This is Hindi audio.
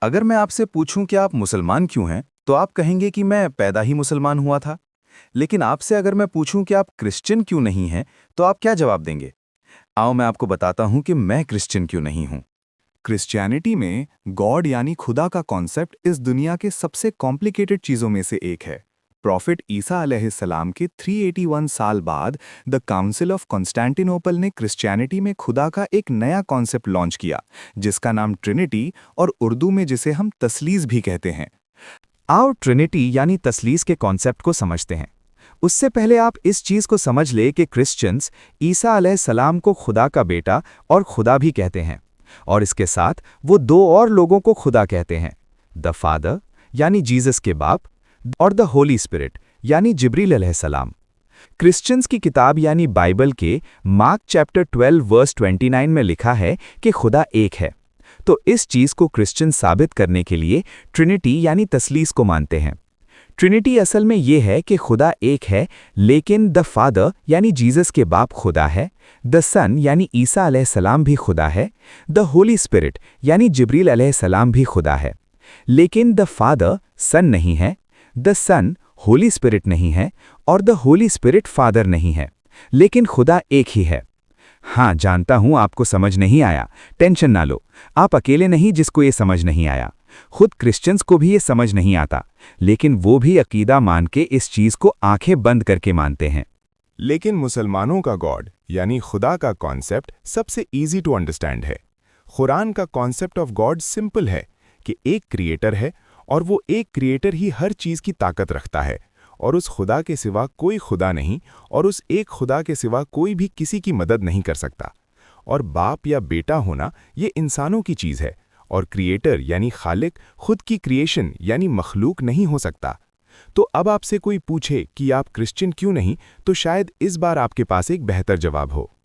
अगर मैं आपसे पूछूं कि आप मुसलमान क्यों हैं, तो आप कहेंगे कि मैं पैदा ही मुसलमान हुआ था। लेकिन आपसे अगर मैं पूछूं कि आप क्रिश्चियन क्यों नहीं हैं, तो आप क्या जवाब देंगे? आओ मैं आपको बताता हूं कि मैं क्रिश्चियन क्यों नहीं हूं। क्रिश्चियनिटी में गॉड यानी खुदा का कॉन्सेप्ट इस दुनिया के सबसे कॉम्प्लिकेटेड चीज़ों में से एक है। प्रॉफिट ईसा अलैहिस्सलाम के 381 साल बाद द काउंसिल ऑफ कॉन्स्टेंटिनोपल ने क्रिश्चियनिटी में खुदा का एक नया कॉन्सेप्ट लॉन्च किया, जिसका नाम ट्रिनिटी और उर्दू में जिसे हम तस्लीस भी कहते हैं। आओ ट्रिनिटी यानी तस्लीस के कॉन्सेप्ट को समझते हैं। उससे पहले आप इस चीज़ को समझ ले कि क्रिश्चियंस ईसा अलैहिस्सलाम को खुदा का बेटा और खुदा भी कहते हैं, और इसके साथ वो दो और लोगों को खुदा कहते हैं, द फादर यानी जीसस के बाप और द होली स्पिरिट यानी जिब्रील अलैहिस्सलाम। क्रिश्चियंस की किताब यानी बाइबल के मार्क चैप्टर 12 वर्स 29 में लिखा है कि खुदा एक है। तो इस चीज़ को क्रिश्चियन साबित करने के लिए ट्रिनिटी यानी तस्लीस को मानते हैं। ट्रिनिटी असल में ये है कि खुदा एक है, लेकिन द फादर यानी जीसस के बाप खुदा है, द सन यानी ईसा अलैहिस्सलाम भी खुदा है, द होली स्पिरिट यानी जिब्रील अलैहिस्सलाम भी खुदा है। लेकिन द फादर सन नहीं है, द सन होली स्पिरिट नहीं है और द होली स्पिरिट फादर नहीं है, लेकिन खुदा एक ही है। हाँ, जानता हूं आपको समझ नहीं आया। टेंशन ना लो, आप अकेले नहीं जिसको ये समझ नहीं आया। खुद क्रिश्चियंस को भी ये समझ नहीं आता, लेकिन वो भी अकीदा मान के इस चीज को आंखें बंद करके मानते हैं। लेकिन मुसलमानों का गॉड यानी खुदा का कॉन्सेप्ट सबसे इजी टू अंडरस्टैंड है। कुरान का कॉन्सेप्ट ऑफ गॉड सिंपल है कि एक क्रिएटर है और वो एक क्रिएटर ही हर चीज़ की ताकत रखता है, और उस खुदा के सिवा कोई खुदा नहीं, और उस एक खुदा के सिवा कोई भी किसी की मदद नहीं कर सकता। और बाप या बेटा होना ये इंसानों की चीज़ है, और क्रिएटर यानी खालिक खुद की क्रिएशन यानी मखलूक नहीं हो सकता। तो अब आपसे कोई पूछे कि आप क्रिश्चियन क्यों नहीं, तो शायद इस बार आपके पास एक बेहतर जवाब हो।